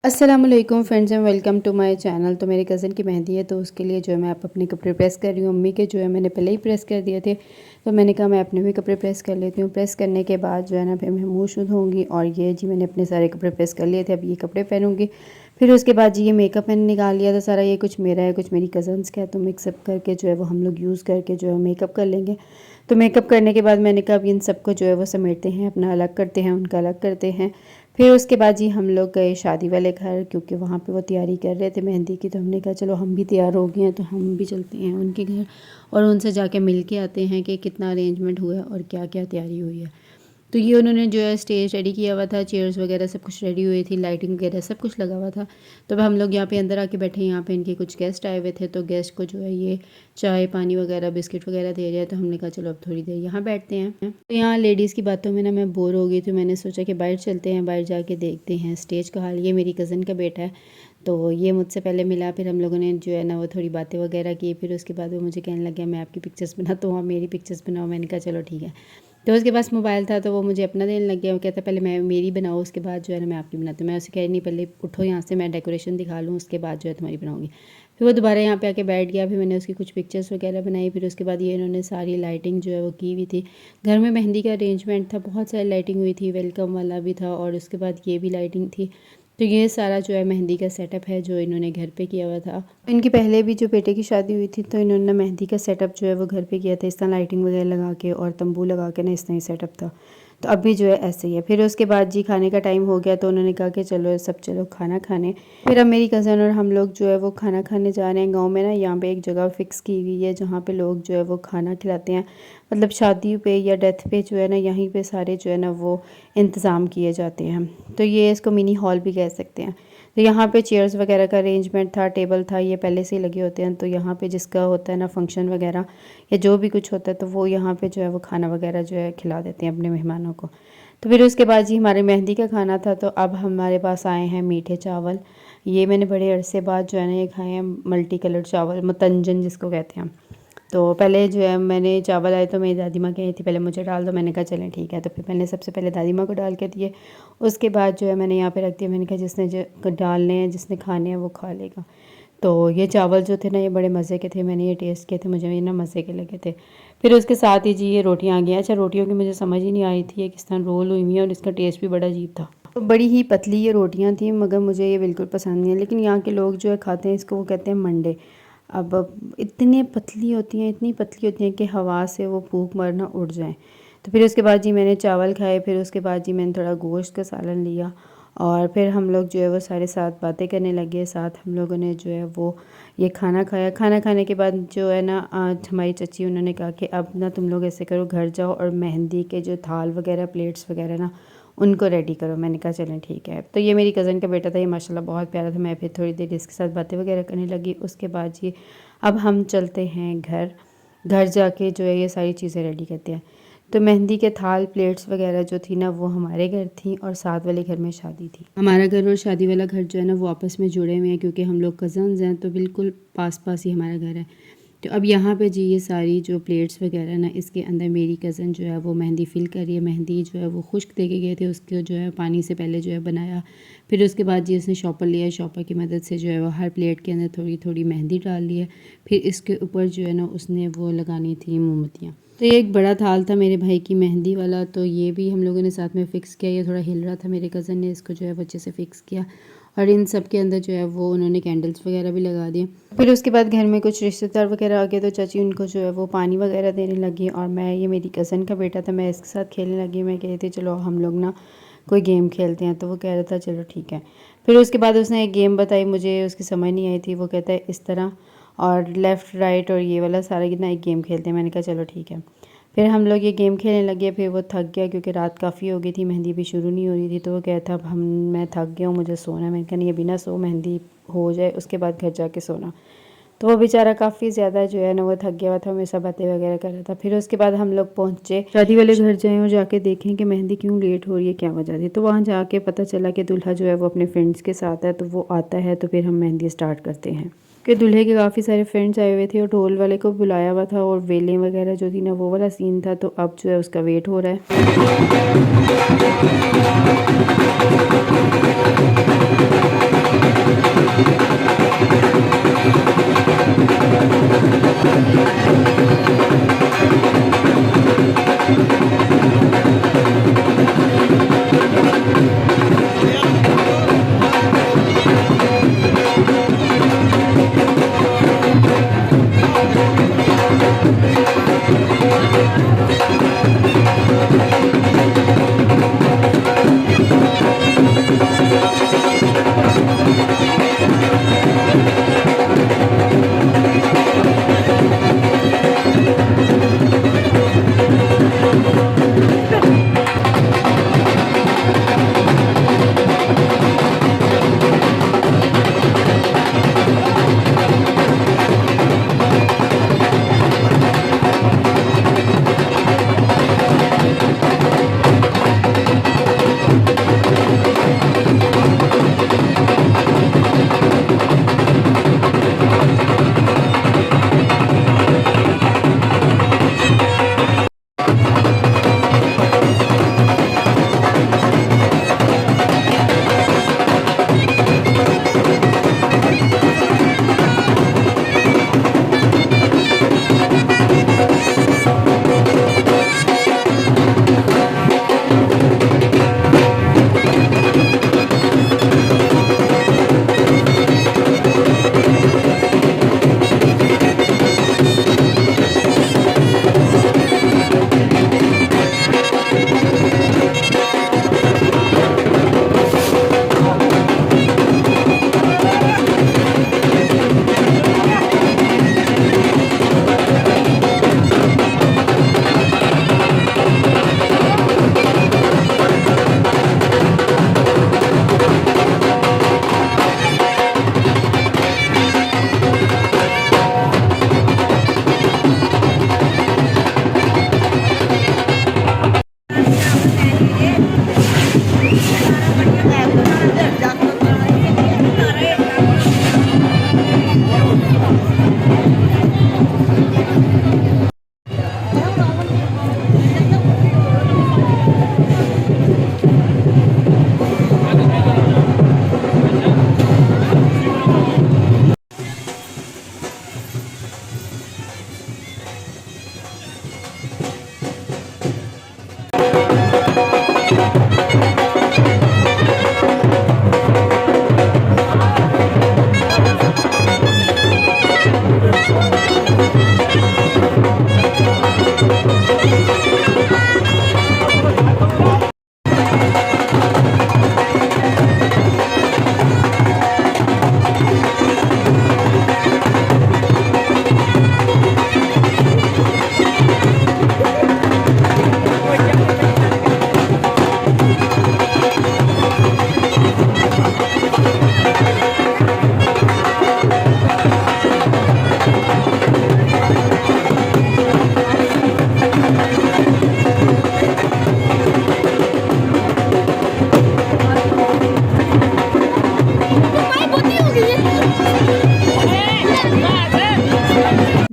अस्सलामुअलैकुम friends and welcome to my channel. तो मेरे कज़न की मेहंदी है, तो उसके लिए जो है मैं आप अपने कपड़े प्रेस कर रही हूँ। अम्मी के जो है मैंने पहले ही प्रेस कर दिए थे, तो मैंने कहा मैं अपने भी कपड़े प्रेस कर लेती हूँ। प्रेस करने के बाद जो है ना फिर मैं मुँह शुद्ध होंगी। और ये जी मैंने अपने सारे कपड़े प्रेस कर लिए थे, अब ये कपड़े पहनूँगी। फिर उसके बाद जी ये मेकअप मैंने निकाल लिया था सारा, ये कुछ मेरा है कुछ मेरी कज़न्स का है, तो मिक्सअप करके जो है वो हम लोग यूज़ करके जो है मेकअप कर लेंगे। तो मेकअप करने के बाद मैंने कहा अब इन सबको जो है वो समेटते हैं, अपना अलग करते हैं, उनका अलग करते हैं। फिर उसके बाद जी हम लोग गए शादी वाले घर, क्योंकि वहाँ पे वो तैयारी कर रहे थे मेहंदी की। तो हमने कहा चलो हम भी तैयार हो गए हैं तो हम भी चलते हैं उनके घर और उनसे जाके मिल के आते हैं कि कितना अरेंजमेंट हुआ है और क्या क्या तैयारी हुई है। तो ये उन्होंने जो है स्टेज रेडी किया हुआ था, चेयर्स वगैरह सब कुछ रेडी हुई थी, लाइटिंग वगैरह सब कुछ लगा हुआ था। तो अब हम लोग यहाँ पे अंदर आके बैठे, यहाँ पे इनके कुछ गेस्ट आए हुए थे, तो गेस्ट को जो है ये चाय पानी वगैरह बिस्किट वगैरह दे रहे हैं। तो हमने कहा चलो अब थोड़ी देर यहाँ बैठते हैं। तो यहाँ लेडीज़ की बातों में ना मैं बोर हो गई, तो मैंने सोचा कि बाहर चलते हैं, बाहर जाके देखते हैं स्टेज का हाल। ये मेरी कज़न का बेटा है, तो ये मुझसे पहले मिला, फिर हम लोगों ने जो है ना वो थोड़ी बातें वगैरह की। फिर उसके बाद वो मुझे कहने लग गया मैं आपकी पिक्चर्स बनाता हूँ, आप मेरी पिक्चर्स बनाओ। मैंने कहा चलो ठीक है। तो उसके पास मोबाइल था, तो वो मुझे अपना देने लग गया। वो कहता पहले मैं मेरी बनाओ, उसके बाद जो है ना मैं आपकी बनाती हूँ। मैं उसे कह नहीं पहले उठो यहाँ से, मैं डेकोरेशन दिखा लूँ, उसके बाद जो है तुम्हारी बनाऊँगी। फिर वो दोबारा यहाँ पे आके बैठ गया, फिर मैंने उसकी कुछ पिक्चर्स वगैरह बनाई। फिर उसके बाद ये इन्होंने सारी लाइटिंग जो है वो की हुई थी। घर में मेहंदी का अरेंजमेंट था, बहुत सारी लाइटिंग हुई थी, वेलकम वाला भी था और उसके बाद ये भी लाइटिंग थी। तो ये सारा जो है मेहंदी का सेटअप है जो इन्होंने घर पे किया हुआ था। इनकी पहले भी जो बेटे की शादी हुई थी, तो इन्होंने मेहंदी का सेटअप जो है वो घर पे किया था, इस तरह लाइटिंग वगैरह लगा के और तंबू लगा के ना, इस तरह ही सेटअप था। तो अब भी जो है ऐसे ही है। फिर उसके बाद जी खाने का टाइम हो गया, तो उन्होंने कहा कि चलो सब चलो खाना खाने। फिर अब मेरी कज़न और हम लोग जो है वो खाना खाने जा रहे हैं। गाँव में ना यहाँ पे एक जगह फ़िक्स की हुई है जहाँ पे लोग जो है वो खाना खिलाते हैं, मतलब शादी पे या डेथ पे जो है ना, यहीं पे सारे जो है ना वो इंतज़ाम किए जाते हैं। तो ये इसको मिनी हॉल भी कह सकते हैं। तो यहाँ पे चेयर्स वगैरह का अरेंजमेंट था, टेबल था, ये पहले से ही लगे होते हैं। तो यहाँ पे जिसका होता है ना फंक्शन वगैरह या जो भी कुछ होता है, तो वो यहाँ पे जो है वो खाना वगैरह जो है खिला देते हैं अपने मेहमानों को। तो फिर उसके बाद जी हमारे मेहंदी का खाना था, तो अब हमारे पास आए हैं मीठे चावल। ये मैंने बड़े अरसे बाद जो है ना ये खाए हैं, मल्टी कलर चावल, मुतंजन जिसको कहते हैं। तो पहले जो है मैंने चावल आए तो मेरी दादी माँ कही थी पहले मुझे डाल दो, मैंने कहा चलें ठीक है। तो फिर मैंने सबसे पहले दादी माँ को डाल के दिए, उसके बाद जो है मैंने यहाँ पे रख दिया। मैंने कहा जिसने जो डालने हैं, जिसने खाने हैं वो खा लेगा। तो ये चावल जो थे ना ये बड़े मज़े के थे, मैंने ये टेस्ट किए थे, मुझे ये ना मज़े के लगे थे। फिर उसके साथ ही जी ये रोटियाँ आ गई। अच्छा, रोटियों की मुझे समझ ही नहीं आई थी ये किस तरह रोल हुई हुई है, और इसका टेस्ट भी बड़ा अजीब था। तो बड़ी ही पतली ये रोटियाँ थी, मगर मुझे ये बिल्कुल पसंद नहीं है। लेकिन यहाँ के लोग जो है खाते हैं इसको, वो कहते हैं मंडे। अब इतनी पतली होती हैं, इतनी पतली होती हैं कि हवा से वो फूंक मारना उड़ जाए। तो फिर उसके बाद जी मैंने चावल खाए। फिर उसके बाद जी मैंने थोड़ा गोश्त का सालन लिया और फिर हम लोग जो है वो सारे साथ बातें करने लगे। साथ हम लोगों ने जो है वो ये खाना खाया। खाना खाने के बाद जो है ना आज हमारी चची उन्होंने कहा कि अब ना तुम लोग ऐसे करो, घर जाओ और मेहंदी के जो थाल वगैरह प्लेट्स वगैरह ना उनको रेडी करो। मैंने कहा चलें ठीक है। तो ये मेरी कज़न का बेटा था, ये माशाल्लाह बहुत प्यारा था। मैं फिर थोड़ी देर इसके साथ बातें वगैरह करने लगी। उसके बाद जी अब हम चलते हैं घर। घर जाके जो है ये सारी चीज़ें रेडी करते हैं। तो मेहंदी के थाल प्लेट्स वगैरह जो थी ना वो हमारे घर थी और साथ वाले घर में शादी थी। हमारा घर और शादी वाला घर जो है ना वो आपस में जुड़े हुए हैं, क्योंकि हम लोग कज़न्स हैं, तो बिल्कुल पास पास ही हमारा घर है। तो अब यहाँ पे जी ये सारी जो प्लेट्स वगैरह ना, इसके अंदर मेरी कज़न जो है वो मेहंदी फिल कर रही है। मेहंदी जो है वो खुश्क दे के गए थे, उसको जो है पानी से पहले जो है बनाया। फिर उसके बाद जी उसने शॉपर लिया, शॉपर की मदद से जो है वो हर प्लेट के अंदर थोड़ी थोड़ी मेहंदी डाल ली है। फिर इसके ऊपर जो है ना उसने वो लगानी थी मोमबत्तियाँ। तो ये एक बड़ा थाल था मेरे भाई की मेहंदी वाला, तो ये भी हम लोगों ने साथ में फ़िक्स किया। ये थोड़ा हिल रहा था, मेरे कज़न ने इसको जो है अच्छे से फ़िक्स किया। और इन सब के अंदर जो है वो उन्होंने कैंडल्स वगैरह भी लगा दिए। फिर उसके बाद घर में कुछ रिश्तेदार वगैरह आ गए, तो चाची उनको जो है वो पानी वगैरह देने लगी। और मैं, ये मेरी कज़न का बेटा था, मैं इसके साथ खेलने लगी। मैं कही थी चलो हम लोग ना कोई गेम खेलते हैं, तो वो कह रहा था चलो ठीक है। फिर उसके बाद उसने एक गेम बताई, मुझे उसकी समझ नहीं आई थी। वो कहता है इस तरह और लेफ़्ट राइट और ये वाला सारा कितना एक गेम खेलते हैं। मैंने कहा चलो ठीक है। फिर हम लोग ये गेम खेलने लगे। फिर वो थक गया क्योंकि रात काफ़ी हो गई थी, मेहंदी भी शुरू नहीं हो रही थी। तो वो कहता अब मैं थक गया हूँ, मुझे सोना है। मैंने कहा नहीं अभी ना सो, मेहंदी हो जाए उसके बाद घर जाके सोना। तो वो बेचारा काफ़ी ज़्यादा जो है ना वो थक गया हुआ था, हमेशा बातें वगैरह कर रहा था। फिर उसके बाद हम लोग पहुँचे शादी वाले घर, जाएँ और जाके देखें कि मेहंदी क्यों लेट हो रही है, क्या वजह थी। तो वहाँ जाके पता चला कि दूल्हा जो है वो अपने फ्रेंड्स के साथ है, तो वो आता है तो फिर हम मेहंदी स्टार्ट करते हैं। कि दूल्हे के काफ़ी सारे फ्रेंड्स आए हुए थे और ढोल वाले को बुलाया हुआ था और वेलें वगैरह जो थी ना वो वाला सीन था। तो अब जो है उसका वेट हो रहा है।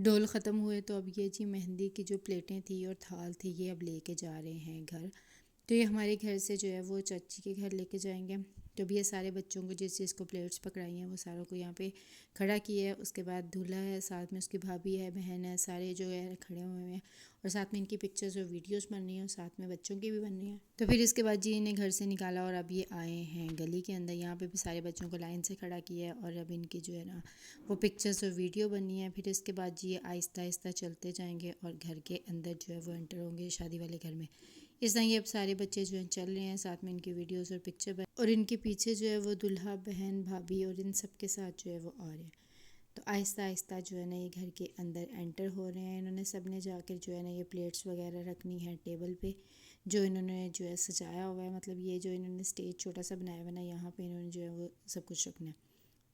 डोल ख़त्म हुए तो अब ये जी मेहंदी की जो प्लेटें थी और थाल थी ये अब लेके जा रहे हैं घर। तो ये हमारे घर से जो है वो चाची के घर लेके जाएंगे। तो अब ये सारे बच्चों को जिस चीज़ को प्लेट्स पकड़ाई हैं वो सारों को यहाँ पे खड़ा किया है। उसके बाद दूल्हा है, साथ में उसकी भाभी है, बहन है, सारे जो है खड़े हुए हैं और साथ में इनकी पिक्चर्स और वीडियोस बन रही हैं और साथ में बच्चों की भी बन रही हैं। तो फिर इसके बाद जी इन्हें घर से निकाला और अब ये आए हैं गली के अंदर। यहाँ पे भी सारे बच्चों को लाइन से खड़ा किया है और अब इनकी जो है ना वो पिक्चर्स और वीडियो बनी है। फिर इसके बाद जी ये आहिस्ता आहिस्ता चलते जाएंगे और घर के अंदर जो है वो एंटर होंगे शादी वाले घर में। इस तरह ये अब सारे बच्चे जो हैं चल रहे हैं, साथ में इनकी वीडियोस और पिक्चर बन और इनके पीछे जो है वो दूल्हा, बहन, भाभी और इन सब के साथ जो है वो आ रहे हैं। तो आहिस्ता आहिस्ता जो है ना ये घर के अंदर एंटर हो रहे हैं। इन्होंने सब ने जाकर जो है ना ये प्लेट्स वगैरह रखनी है टेबल पे, जो इन्होंने जो है सजाया हुआ है। मतलब ये जो इन्होंने स्टेज छोटा सा बनाया हुआ ना, यहाँ पे इन्होंने जो है वो सब कुछ रखना है।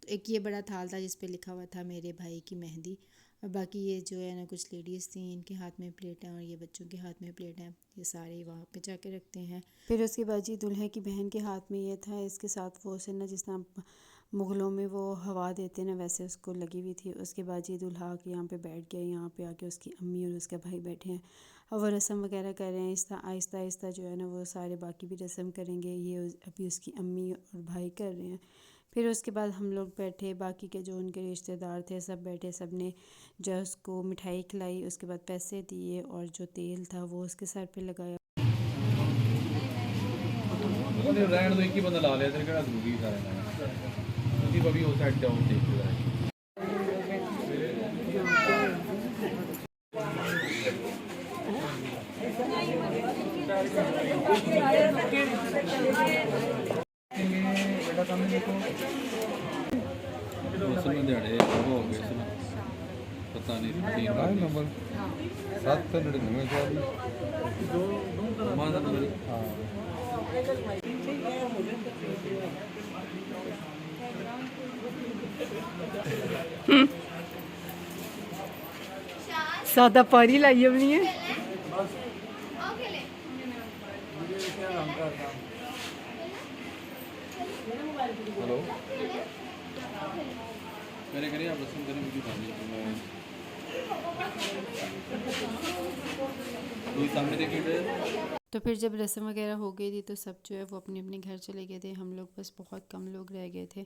तो एक ये बड़ा थाल था जिस पे लिखा हुआ था मेरे भाई की मेहंदी, और बाकी ये जो है ना कुछ लेडीज़ थी, इनके हाथ में प्लेट हैं और ये बच्चों के हाथ में प्लेट हैं। ये सारे वहाँ पे जाके रखते हैं। फिर उसके बाद जी दूल्हे की बहन के हाथ में ये था, इसके साथ वो से ना जिस तरह मुग़लों में वो हवा देते ना वैसे उसको लगी हुई थी। उसके बाद जी दूल्हा आके यहाँ पे बैठ गया। यहाँ पे आके उसकी अम्मी और उसका भाई बैठे हैं और वो रस्म वगैरह कर रहे हैं। आहिस्ता आहिस्ता जो है ना वो सारे बाकी भी रस्म करेंगे। ये अभी उसकी अम्मी और भाई कर रहे हैं। फिर उसके बाद हम लोग बैठे, बाकी के जो उनके रिश्तेदार थे सब बैठे, सब ने जो है उसको मिठाई खिलाई, उसके बाद पैसे दिए और जो तेल था वो उसके सर पे लगाया। ਰਹਿਣ ਦੋ, ਇੱਕ ਹੀ ਬੰਦਾ ਲਾ ਲਿਆ ਤੇ ਕਿਹੜਾ ਜ਼ਰੂਰੀ ਸਾਰਿਆਂ ਨਾਲ। ਤੁਸੀਂ ਭਾਵੇਂ ਉਸ ਸਾਈਡ ਜਾਓ ਦੇਖ ਲਿਓ। ਬੇਟਾ ਸਾਹਮਣੇ ਦੇਖੋ, ਮੁਸਲਮਾਨ ਦਿਹਾੜੇ ਹੋ ਗਏ ਸੀ, ਪਤਾ ਨਹੀਂ ਨੰਬਰ 799 ਮਾਂ ਦਾ ਨੰਬਰ। ਹਾਂ सादा पारी लाई अपनी है। हेलो, मेरे घर आप रसम करें मुझे खानी तो सामने देखिए। तो फिर जब रस्म वगैरह हो गई थी तो सब जो है वो अपने अपने घर चले गए थे, हम लोग बस बहुत कम लोग रह गए थे।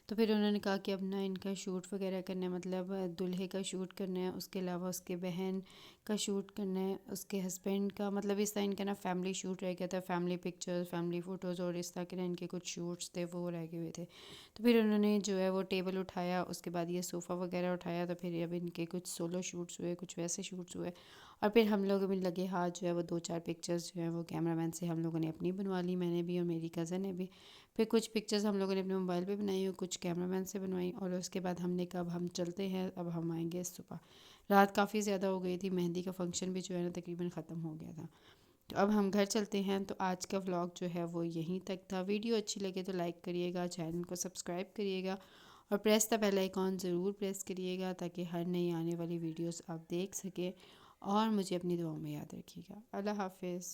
तो फिर उन्होंने कहा कि अब ना इनका शूट वगैरह करना है, मतलब दूल्हे का शूट करना है, उसके अलावा उसके बहन का शूट करना है, उसके हस्बैंड का, मतलब इस तरह इनका ना फैमिली शूट रह गया था, फैमिली पिक्चर्स, फैमिली फ़ोटोज़ और इस तरह के ना इनके कुछ शूट्स थे वो रह गए हुए थे। तो फिर उन्होंने जो है वो टेबल उठाया, उसके बाद ये सोफ़ा वगैरह उठाया, तो फिर अब इनके कुछ सोलो शूट्स हुए, कुछ वैसे शूट्स हुए। और फिर हम लोग भी लगे हाथ जो है वो 2-4 पिक्चर्स जो है वो कैमरामैन से हम लोगों ने अपनी बनवा ली, मैंने भी और मेरी कज़न ने भी। फिर कुछ पिक्चर्स हम लोगों ने अपने मोबाइल पे बनाई और कुछ कैमरामैन से बनवाई। और उसके बाद हमने कहा अब हम चलते हैं, अब हम आएंगे सुबह। रात काफ़ी ज़्यादा हो गई थी, मेहंदी का फंक्शन भी जो है ना तकरीबन ख़त्म हो गया था। तो अब हम घर चलते हैं। तो आज का व्लॉग जो है वो यहीं तक था। वीडियो अच्छी लगे तो लाइक करिएगा, चैनल को सब्सक्राइब करिएगा और प्रेस द बेल आइकॉन ज़रूर प्रेस करिएगा ताकि हर नई आने वाली वीडियोस आप देख सकें। और मुझे अपनी दुआओं में याद रखिएगा। अल्लाह हाफ़िज़।